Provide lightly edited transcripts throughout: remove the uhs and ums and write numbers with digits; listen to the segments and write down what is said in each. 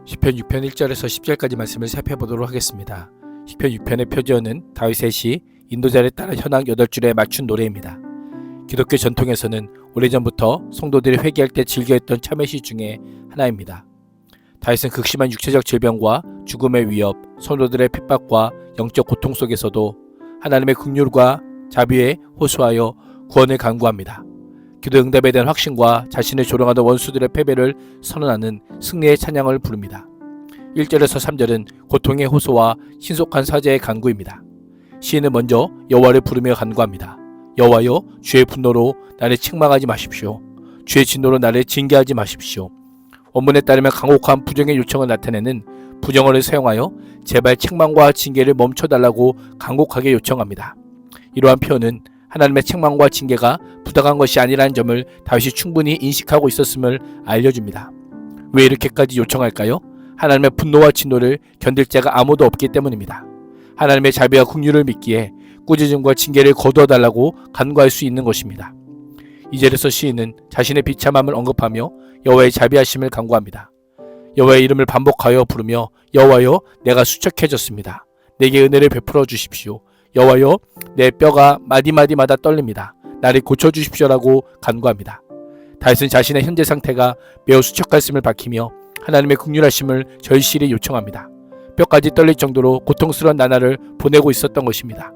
시편 6편 1절에서 10절까지 말씀을 살펴보도록 하겠습니다. 시편 6편의 표지어는 다윗의 시 인도자를 따라 현악 8줄에 맞춘 노래입니다. 기독교 전통에서는 오래전부터 성도들이 회개할 때 즐겨했던 참회시 중에 하나입니다. 다윗은 극심한 육체적 질병과 죽음의 위협, 성도들의 핍박과 영적 고통 속에서도 하나님의 긍휼과 자비에 호소하여 구원을 간구합니다. 기도 응답에 대한 확신과 자신을 조롱하던 원수들의 패배를 선언하는 승리의 찬양을 부릅니다. 1절에서 3절은 고통의 호소와 신속한 사죄의 간구입니다. 시인은 먼저 여호와를 부르며 간구합니다. 여호와여, 주의 분노로 나를 책망하지 마십시오. 주의 진노로 나를 징계하지 마십시오. 원문에 따르면 강곡한 부정의 요청을 나타내는 부정어를 사용하여 제발 책망과 징계를 멈춰달라고 간곡하게 요청합니다. 이러한 표현은 하나님의 책망과 징계가 부당한 것이 아니라는 점을 다윗이 충분히 인식하고 있었음을 알려줍니다. 왜 이렇게까지 요청할까요? 하나님의 분노와 진노를 견딜 자가 아무도 없기 때문입니다. 하나님의 자비와 긍휼을 믿기에 꾸짖음과 징계를 거두어달라고 간구할 수 있는 것입니다. 2절에서 시인은 자신의 비참함을 언급하며 여호와의 자비하심을 간구합니다. 여호와의 이름을 반복하여 부르며 여호와여, 내가 수척해졌습니다. 내게 은혜를 베풀어 주십시오. 여호와여, 내 뼈가 마디마디마다 떨립니다. 나를 고쳐주십시오라고 간구합니다. 다윗은 자신의 현재 상태가 매우 수척했음을 밝히며 하나님의 긍휼하심을 절실히 요청합니다. 뼈까지 떨릴 정도로 고통스러운 나날을 보내고 있었던 것입니다.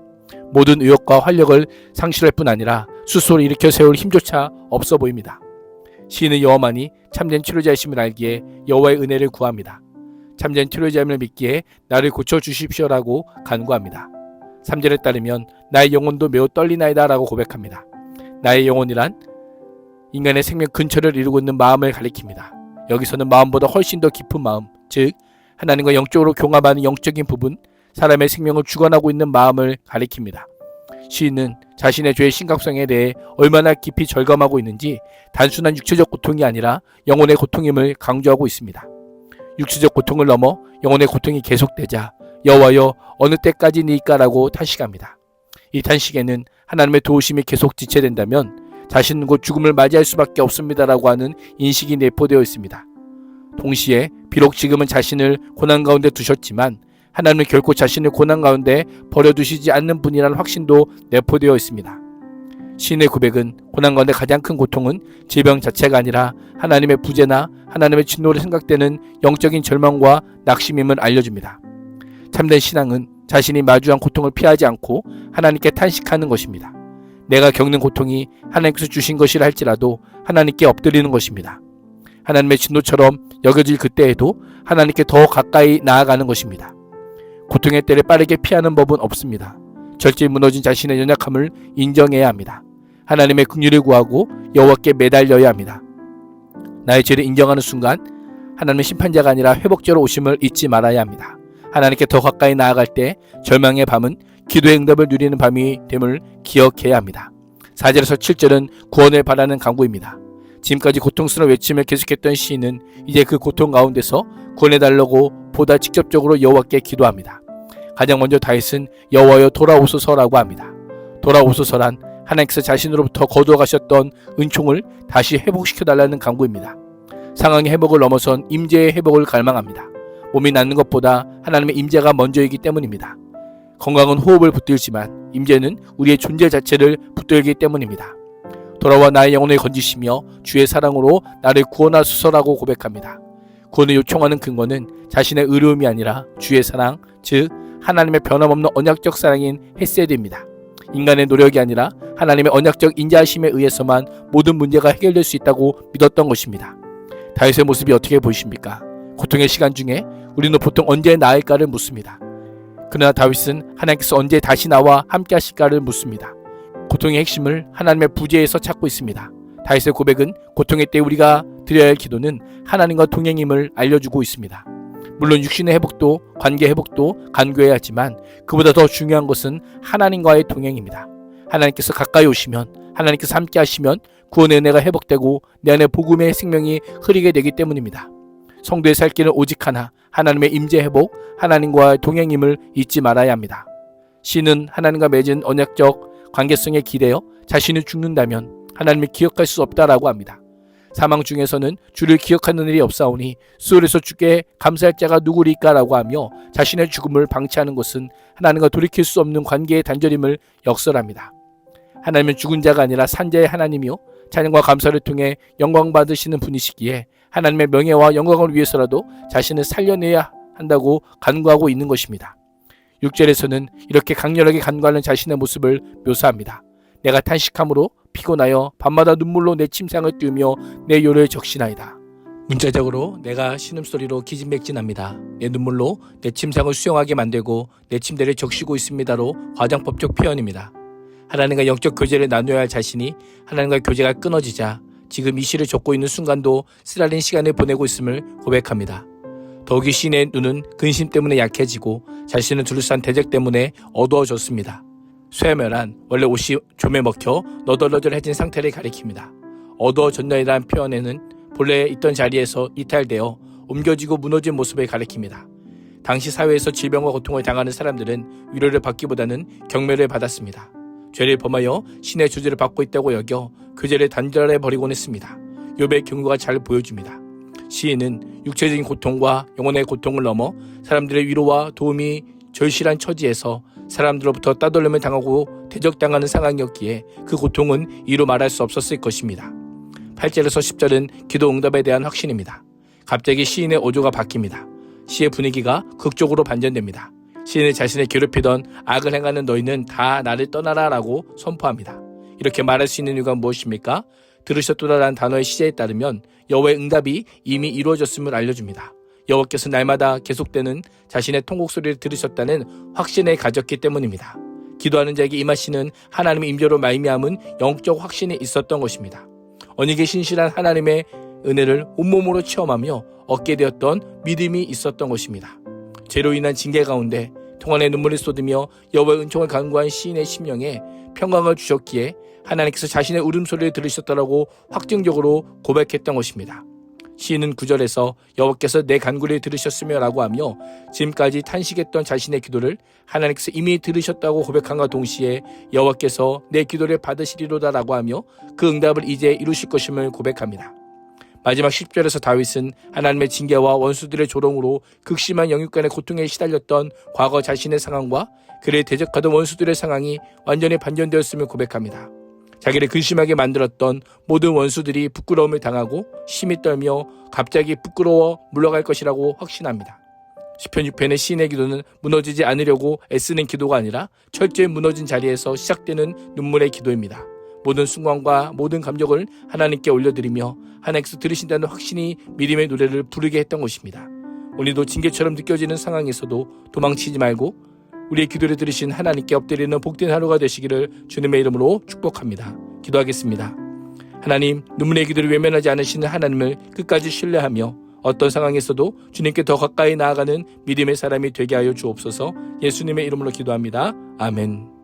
모든 의욕과 활력을 상실할 뿐 아니라 스스로 일으켜 세울 힘조차 없어 보입니다. 시인은 여호와만이 참된 치료자이심을 알기에 여호와의 은혜를 구합니다. 참된 치료자임을 믿기에 나를 고쳐주십시오라고 간구합니다. 3절에 따르면 나의 영혼도 매우 떨리나이다 라고 고백합니다. 나의 영혼이란 인간의 생명 근처를 이루고 있는 마음을 가리킵니다. 여기서는 마음보다 훨씬 더 깊은 마음, 즉 하나님과 영적으로 교감하는 영적인 부분, 사람의 생명을 주관하고 있는 마음을 가리킵니다. 시인은 자신의 죄의 심각성에 대해 얼마나 깊이 절감하고 있는지 단순한 육체적 고통이 아니라 영혼의 고통임을 강조하고 있습니다. 육체적 고통을 넘어 영혼의 고통이 계속되자 여호와여, 어느 때까지니까라고 탄식합니다. 이 탄식에는 하나님의 도우심이 계속 지체된다면 자신은 곧 죽음을 맞이할 수밖에 없습니다라고 하는 인식이 내포되어 있습니다. 동시에 비록 지금은 자신을 고난 가운데 두셨지만 하나님은 결코 자신을 고난 가운데 버려두시지 않는 분이라는 확신도 내포되어 있습니다. 시인의 고백은 고난 가운데 가장 큰 고통은 질병 자체가 아니라 하나님의 부재나 하나님의 진노를 생각되는 영적인 절망과 낙심임을 알려줍니다. 참된 신앙은 자신이 마주한 고통을 피하지 않고 하나님께 탄식하는 것입니다. 내가 겪는 고통이 하나님께서 주신 것이라 할지라도 하나님께 엎드리는 것입니다. 하나님의 진노처럼 여겨질 그때에도 하나님께 더 가까이 나아가는 것입니다. 고통의 때를 빠르게 피하는 법은 없습니다. 절제히 무너진 자신의 연약함을 인정해야 합니다. 하나님의 긍휼을 구하고 여호와께 매달려야 합니다. 나의 죄를 인정하는 순간 하나님은 심판자가 아니라 회복자로 오심을 잊지 말아야 합니다. 하나님께 더 가까이 나아갈 때 절망의 밤은 기도의 응답을 누리는 밤이 됨을 기억해야 합니다. 4절에서 7절은 구원을 바라는 간구입니다. 지금까지 고통스러운 외침을 계속했던 시인은 이제 그 고통 가운데서 구원해달라고 보다 직접적으로 여호와께 기도합니다. 가장 먼저 다윗은 여호와여 돌아오소서라고 합니다. 돌아오소서란 하나님께서 자신으로부터 거두어가셨던 은총을 다시 회복시켜달라는 간구입니다. 상황의 회복을 넘어선 임재의 회복을 갈망합니다. 몸이 낫는 것보다 하나님의 임재가 먼저이기 때문입니다. 건강은 호흡을 붙들지만 임재는 우리의 존재 자체를 붙들기 때문입니다. 돌아와 나의 영혼을 건지시며 주의 사랑으로 나를 구원하소서라고 고백합니다. 구원을 요청하는 근거는 자신의 의로움이 아니라 주의 사랑, 즉 하나님의 변함없는 언약적 사랑인 헤세드입니다. 인간의 노력이 아니라 하나님의 언약적 인자하심에 의해서만 모든 문제가 해결될 수 있다고 믿었던 것입니다. 다윗의 모습이 어떻게 보이십니까? 고통의 시간 중에 우리는 보통 언제 나을까를 묻습니다. 그러나 다윗은 하나님께서 언제 다시 나와 함께 하실까를 묻습니다. 고통의 핵심을 하나님의 부재에서 찾고 있습니다. 다윗의 고백은 고통의 때 우리가 드려야 할 기도는 하나님과 동행임을 알려주고 있습니다. 물론 육신의 회복도 관계 회복도 간구해야 하지만 그보다 더 중요한 것은 하나님과의 동행입니다. 하나님께서 가까이 오시면, 하나님께서 함께 하시면 구원의 은혜가 회복되고 내 안에 복음의 생명이 흐르게 되기 때문입니다. 성도의 살 길은 오직 하나, 하나님의 임재 회복, 하나님과의 동행임을 잊지 말아야 합니다. 시인은 하나님과 맺은 언약적 관계성에 기대어 자신이 죽는다면 하나님을 기억할 수 없다라고 합니다. 사망 중에서는 주를 기억하는 일이 없사오니 수월에서 주께 감사할 자가 누구리까라고 하며 자신의 죽음을 방치하는 것은 하나님과 돌이킬 수 없는 관계의 단절임을 역설합니다. 하나님은 죽은 자가 아니라 산 자의 하나님이요 찬양과 감사를 통해 영광 받으시는 분이시기에 하나님의 명예와 영광을 위해서라도 자신을 살려내야 한다고 간구하고 있는 것입니다. 6절에서는 이렇게 강렬하게 간구하는 자신의 모습을 묘사합니다. 내가 탄식함으로 피곤하여 밤마다 눈물로 내 침상을 띄우며 내 요를 적시나이다. 문자적으로 내가 신음소리로 기진맥진합니다. 내 눈물로 내 침상을 수영하게 만들고 내 침대를 적시고 있습니다로 과장법적 표현입니다. 하나님과 영적 교제를 나누어야 할 자신이 하나님과 교제가 끊어지자 지금 이 시를 적고 있는 순간도 쓰라린 시간을 보내고 있음을 고백합니다. 더욱이 시인의 눈은 근심 때문에 약해지고 자신을 둘러싼 대적 때문에 어두워졌습니다. 쇠멸한 원래 옷이 좀에 먹혀 너덜너덜해진 상태를 가리킵니다. 어두워졌냐이라는 표현에는 본래 있던 자리에서 이탈되어 옮겨지고 무너진 모습을 가리킵니다. 당시 사회에서 질병과 고통을 당하는 사람들은 위로를 받기보다는 경멸을 받았습니다. 죄를 범하여 신의 조지를 받고 있다고 여겨 교제를 단절해버리곤 했습니다. 욥의 경우가 잘 보여줍니다. 시인은 육체적인 고통과 영혼의 고통을 넘어 사람들의 위로와 도움이 절실한 처지에서 사람들로부터 따돌림을 당하고 대적당하는 상황이었기에 그 고통은 이루 말할 수 없었을 것입니다. 8절에서 10절은 기도 응답에 대한 확신입니다. 갑자기 시인의 어조가 바뀝니다. 시의 분위기가 극적으로 반전됩니다. 시인은 자신을 괴롭히던 악을 행하는 너희는 다 나를 떠나라 라고 선포합니다. 이렇게 말할 수 있는 이유가 무엇입니까? 들으셨도다라는 단어의 시제에 따르면 여호와의 응답이 이미 이루어졌음을 알려줍니다. 여호와께서 날마다 계속되는 자신의 통곡 소리를 들으셨다는 확신을 가졌기 때문입니다. 기도하는 자에게 임하시는 하나님의 임재로 말미암은 영적 확신이 있었던 것입니다. 언약에 신실한 하나님의 은혜를 온몸으로 체험하며 얻게 되었던 믿음이 있었던 것입니다. 죄로 인한 징계 가운데 통안에 눈물을 쏟으며 여호와의 은총을 간구한 시인의 심령에 평강을 주셨기에 하나님께서 자신의 울음소리를 들으셨다라고 확증적으로 고백했던 것입니다. 시인은 9절에서 여호와께서 내 간구를 들으셨으며 라고 하며 지금까지 탄식했던 자신의 기도를 하나님께서 이미 들으셨다고 고백함과 동시에 여호와께서 내 기도를 받으시리로다 라고 하며 그 응답을 이제 이루실 것임을 고백합니다. 마지막 10절에서 다윗은 하나님의 징계와 원수들의 조롱으로 극심한 영육간의 고통에 시달렸던 과거 자신의 상황과 그를 대적하던 원수들의 상황이 완전히 반전되었음을 고백합니다. 자기를 근심하게 만들었던 모든 원수들이 부끄러움을 당하고 심히 떨며 갑자기 부끄러워 물러갈 것이라고 확신합니다. 시편 6편의 시인의 기도는 무너지지 않으려고 애쓰는 기도가 아니라 철저히 무너진 자리에서 시작되는 눈물의 기도입니다. 모든 순간과 모든 감정을 하나님께 올려드리며 하나님께서 들으신다는 확신이 믿음의 노래를 부르게 했던 것입니다. 오늘도 징계처럼 느껴지는 상황에서도 도망치지 말고 우리의 기도를 들으신 하나님께 엎드리는 복된 하루가 되시기를 주님의 이름으로 축복합니다. 기도하겠습니다. 하나님, 눈물의 기도를 외면하지 않으시는 하나님을 끝까지 신뢰하며 어떤 상황에서도 주님께 더 가까이 나아가는 믿음의 사람이 되게 하여 주옵소서. 예수님의 이름으로 기도합니다. 아멘.